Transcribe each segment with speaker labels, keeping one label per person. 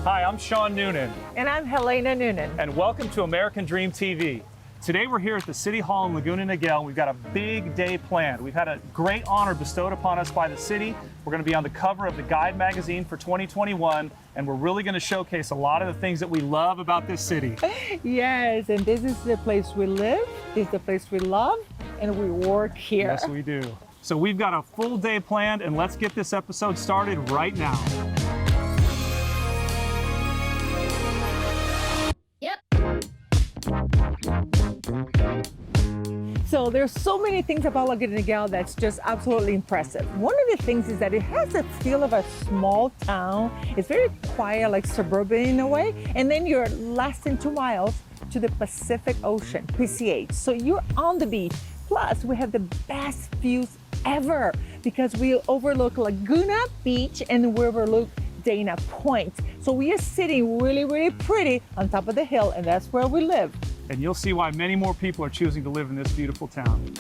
Speaker 1: Hi, I'm Shawn Noonan.
Speaker 2: And I'm Helena Noonan.
Speaker 1: And welcome to American Dream TV. Today we're here at the City Hall in Laguna Niguel. We've got a big day planned. We've had a great honor bestowed upon us by the city. We're going to be on the cover of the Guide magazine for 2021, and we're really going to showcase a lot of the things that we love about this city.
Speaker 2: Yes, and this is the place we live, this is the place we love, and we work here.
Speaker 1: Yes, we do. So we've got a full day planned, and let's get this episode started right now.
Speaker 2: So there's so many things about Laguna Niguel that's just absolutely impressive. One of the things is that it has a feel of a small town. It's very quiet, like suburban in a way. And then you're less than 2 miles to the Pacific Ocean, PCH. So you're on the beach. Plus, we have the best views ever because we overlook Laguna Beach and we overlook Dana Point. So we are sitting really, really pretty on top of the hill, and that's where we live.
Speaker 1: And you'll see why many more people are choosing to live in this beautiful town.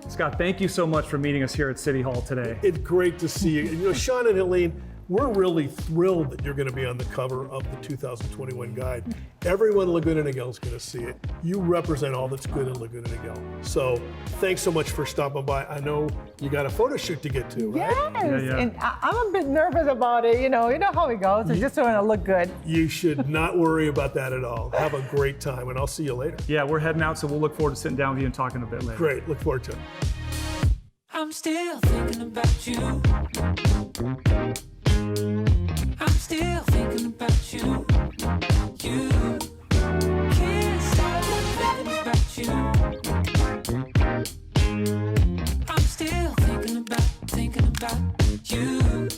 Speaker 1: Scott, thank you so much for meeting us here at City Hall today.
Speaker 3: It's great to see you. You know, Shawn and Helena, we're really thrilled that you're going to be on the cover of the 2021 Guide. Everyone in Laguna Niguel is going to see it. You represent all that's good in Laguna Niguel. So thanks so much for stopping by. I know you got a photo shoot to get to, right?
Speaker 2: Yes,
Speaker 1: Yeah.
Speaker 2: and I'm a bit nervous about it. You know how it goes. I just want to look good.
Speaker 3: You should not worry about that at all. Have a great time, and I'll see you later.
Speaker 1: Yeah, we're heading out, so we'll look forward to sitting down with you and talking a bit later.
Speaker 3: Great, look forward to it.
Speaker 4: I'm still thinking about you. I'm still thinking about you. You can't stop thinking about you. I'm still thinking about you.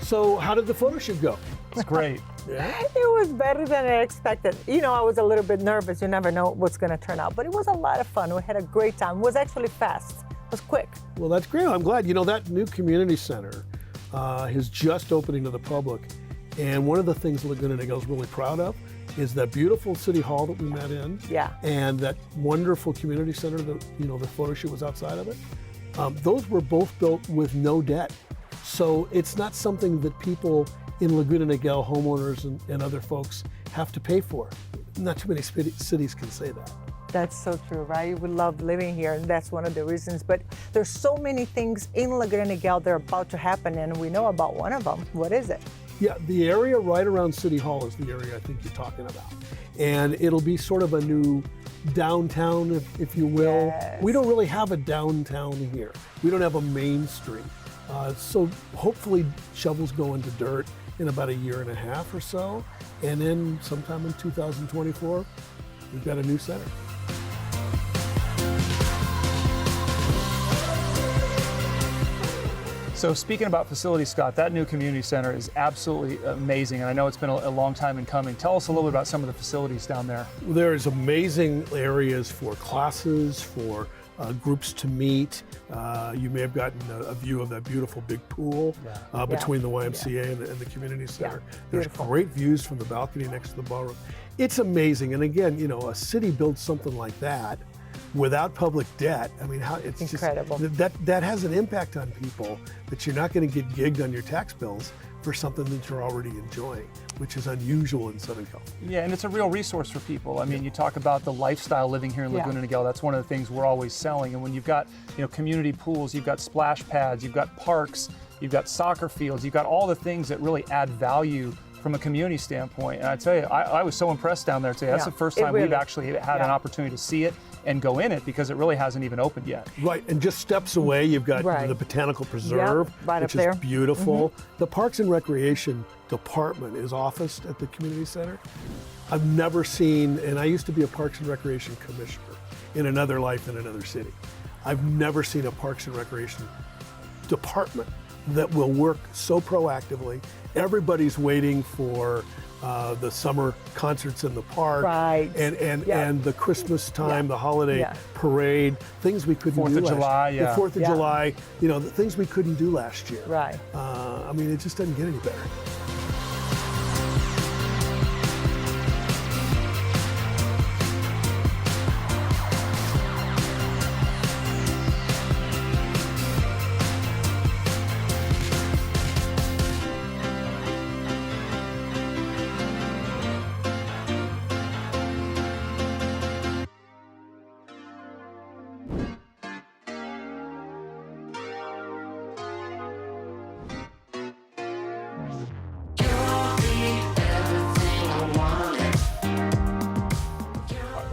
Speaker 3: So how did the photo shoot go?
Speaker 1: It's great.
Speaker 3: Yeah.
Speaker 2: It was better than I expected. You know, I was a little bit nervous. You never know what's going to turn out. But it was a lot of fun. We had a great time. It was actually fast. It was quick.
Speaker 3: Well, that's great. I'm glad. You know, that new community center is just opening to the public. And one of the things Laguna Niguel is really proud of is that beautiful city hall that we met in.
Speaker 2: Yeah.
Speaker 3: And that wonderful community center that, you know, the photo shoot was outside of it. Those were both built with no debt. So it's not something that people in Laguna Niguel, homeowners and other folks, have to pay for. Not too many cities can say that.
Speaker 2: That's so true, right? We love living here, and that's one of the reasons. But there's so many things in Laguna Niguel that are about to happen, and we know about one of them. What is it?
Speaker 3: Yeah, the area right around City Hall is the area I think you're talking about. And it'll be sort of a new downtown, if you will.
Speaker 2: Yes.
Speaker 3: We don't really have a downtown here. We don't have a main street. So hopefully shovels go into dirt in about 1.5 years or so. And then sometime in 2024, we've got a new center.
Speaker 1: So speaking about facilities, Scott, that new community center is absolutely amazing, and I know it's been a long time in coming. Tell us a little bit about some of the facilities down there.
Speaker 3: There's amazing areas for classes, for groups to meet. You may have gotten a view of that beautiful big pool between the YMCA and the community center. There's
Speaker 2: Beautiful.
Speaker 3: great views from the balcony next to the ballroom. It's amazing, and again, you know, a city builds something like that without public debt. I mean, it's
Speaker 2: incredible.
Speaker 3: Just, that has an impact on people that you're not going to get gigged on your tax bills for something that you're already enjoying, which is unusual in Southern California.
Speaker 1: Yeah, and it's a real resource for people. I mean, you talk about the lifestyle living here in Laguna Niguel. That's one of the things we're always selling. And when you've got, you know, community pools, you've got splash pads, you've got parks, you've got soccer fields, you've got all the things that really add value from a community standpoint. And I tell you, I was so impressed down there today. That's the first time we've actually had an opportunity to see it and go in it because it really hasn't even opened yet.
Speaker 3: Right, and just steps away, you've got the Botanical Preserve,
Speaker 2: right
Speaker 3: which
Speaker 2: up there.
Speaker 3: is beautiful. The Parks and Recreation Department is officed at the community center. I've never seen, and I used to be a Parks and Recreation Commissioner in another life in another city. I've never seen a Parks and Recreation Department that will work so proactively. Everybody's waiting for the summer concerts in the park,
Speaker 2: Right.
Speaker 3: and the Christmas time, the holiday
Speaker 2: Yeah.
Speaker 3: parade, things we couldn't
Speaker 1: Fourth
Speaker 3: do
Speaker 1: of
Speaker 3: last
Speaker 1: July,
Speaker 3: year.
Speaker 1: yeah.
Speaker 3: The 4th of
Speaker 2: Yeah.
Speaker 3: July, the things we couldn't do last year.
Speaker 2: Right.
Speaker 3: I mean, it just doesn't get any better.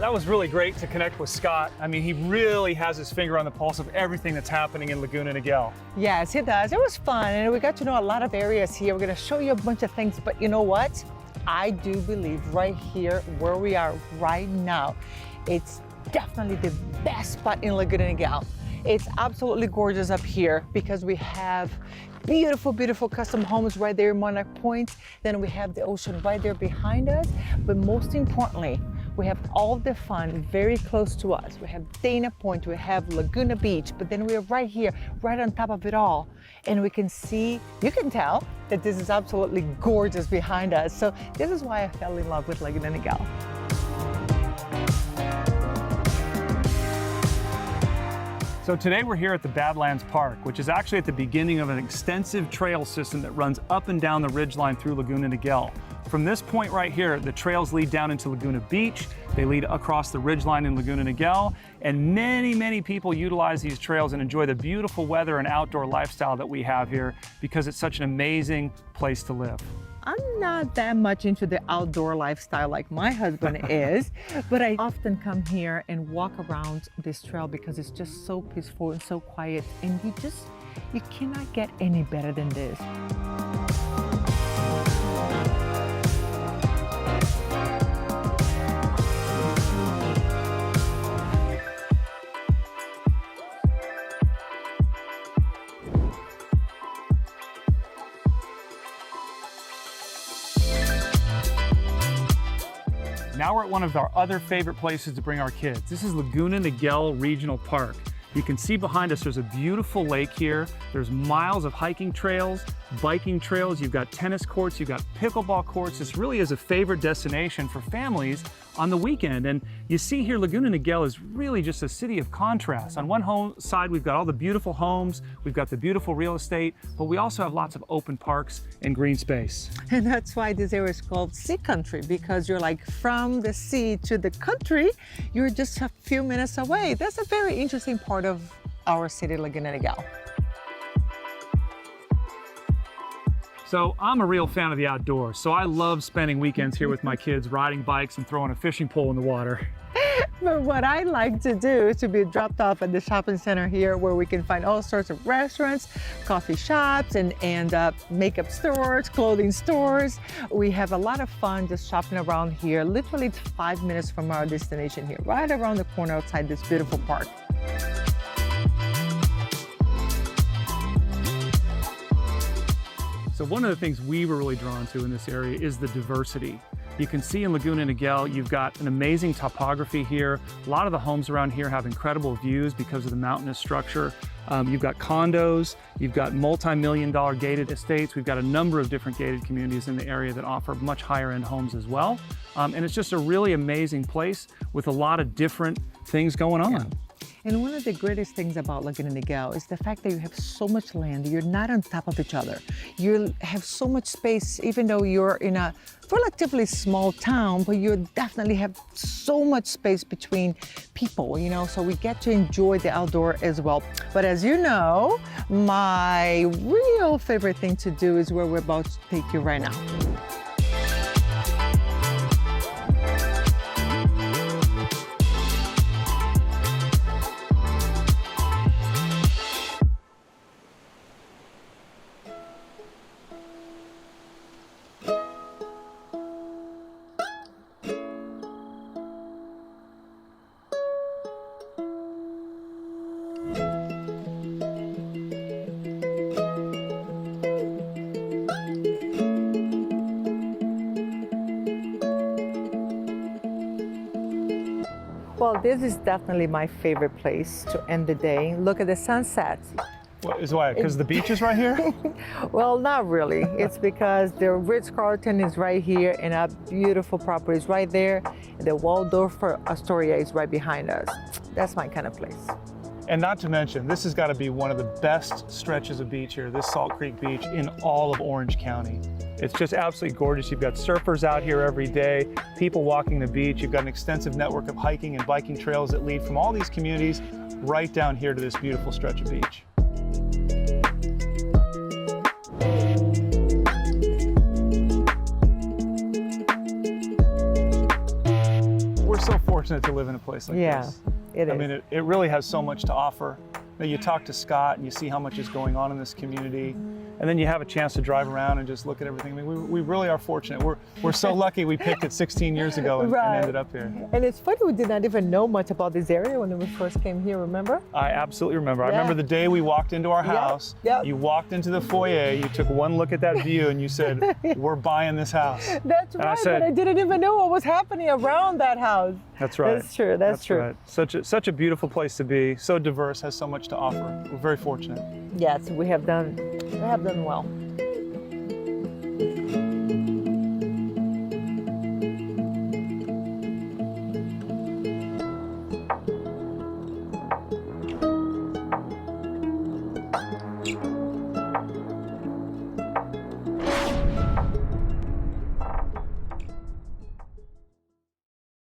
Speaker 1: That was really great to connect with Scott. I mean, he really has his finger on the pulse of everything that's happening in Laguna Niguel.
Speaker 2: Yes, he does. It was fun, and we got to know a lot of areas here. We're going to show you a bunch of things, but you know what? I do believe right here, where we are right now, it's definitely the best spot in Laguna Niguel. It's absolutely gorgeous up here because we have beautiful, beautiful custom homes right there in Monarch Point. Then we have the ocean right there behind us. But most importantly, we have all the fun very close to us. We have Dana Point, we have Laguna Beach, but then we are right here, right on top of it all. And we can see, you can tell that this is absolutely gorgeous behind us. So this is why I fell in love with Laguna Niguel.
Speaker 1: So today we're here at the Badlands Park, which is actually at the beginning of an extensive trail system that runs up and down the ridgeline through Laguna Niguel. From this point right here, the trails lead down into Laguna Beach, they lead across the ridgeline in Laguna Niguel, and many, many people utilize these trails and enjoy the beautiful weather and outdoor lifestyle that we have here because it's such an amazing place to live.
Speaker 2: I'm not that much into the outdoor lifestyle like my husband is, but I often come here and walk around this trail because it's just so peaceful and so quiet, and you cannot get any better than this.
Speaker 1: Now we're at one of our other favorite places to bring our kids. This is Laguna Niguel Regional Park. You can see behind us there's a beautiful lake here. There's miles of hiking trails, biking trails, you've got tennis courts, you've got pickleball courts. This really is a favorite destination for families on the weekend. And you see here, Laguna Niguel is really just a city of contrast. On one side, we've got all the beautiful homes, we've got the beautiful real estate, but we also have lots of open parks and green space.
Speaker 2: And that's why this area is called Sea Country, because you're like from the sea to the country, you're just a few minutes away. That's a very interesting part of our city, Laguna Niguel.
Speaker 1: So I'm a real fan of the outdoors, so I love spending weekends here with my kids, riding bikes and throwing a fishing pole in the water.
Speaker 2: But what I like to do is to be dropped off at the shopping center here, where we can find all sorts of restaurants, coffee shops, and makeup stores, clothing stores. We have a lot of fun just shopping around here. Literally, it's 5 minutes from our destination here, right around the corner outside this beautiful park.
Speaker 1: So one of the things we were really drawn to in this area is the diversity. You can see in Laguna Niguel, you've got an amazing topography here. A lot of the homes around here have incredible views because of the mountainous structure. You've got condos, you've got multi-million-dollar gated estates. We've got a number of different gated communities in the area that offer much higher-end homes as well. And it's just a really amazing place with a lot of different things going on.
Speaker 2: Yeah. And one of the greatest things about Laguna Niguel is the fact that you have so much land. You're not on top of each other. You have so much space, even though you're in a relatively small town, but you definitely have so much space between people, so we get to enjoy the outdoor as well. But as you know, my real favorite thing to do is where we're about to take you right now. Well, this is definitely my favorite place to end the day. Look at the sunset.
Speaker 1: Why? Because the beach is right here?
Speaker 2: Well, not really. It's because the Ritz-Carlton is right here and our beautiful property is right there. And the Waldorf Astoria is right behind us. That's my kind of place.
Speaker 1: And not to mention, this has got to be one of the best stretches of beach here, this Salt Creek Beach in all of Orange County. It's just absolutely gorgeous. You've got surfers out here every day, people walking the beach. You've got an extensive network of hiking and biking trails that lead from all these communities right down here to this beautiful stretch of beach. We're so fortunate to live in a place like this.
Speaker 2: It is.
Speaker 1: I mean, it really has so much to offer. You talk to Scott and you see how much is going on in this community, and then you have a chance to drive around and just look at everything. I mean, we really are fortunate. We're so lucky we picked it 16 years ago and ended up here.
Speaker 2: And it's funny, we did not even know much about this area when we first came here, remember?
Speaker 1: I absolutely remember. I remember the day we walked into our house, you walked into the foyer, you took one look at that view and you said, we're buying this house.
Speaker 2: That's right, but I didn't even know what was happening around that house.
Speaker 1: That's right.
Speaker 2: That's true, that's true.
Speaker 1: Right. Such a beautiful place to be, so diverse, has so much to offer. We're very fortunate.
Speaker 2: Yes, we have done well.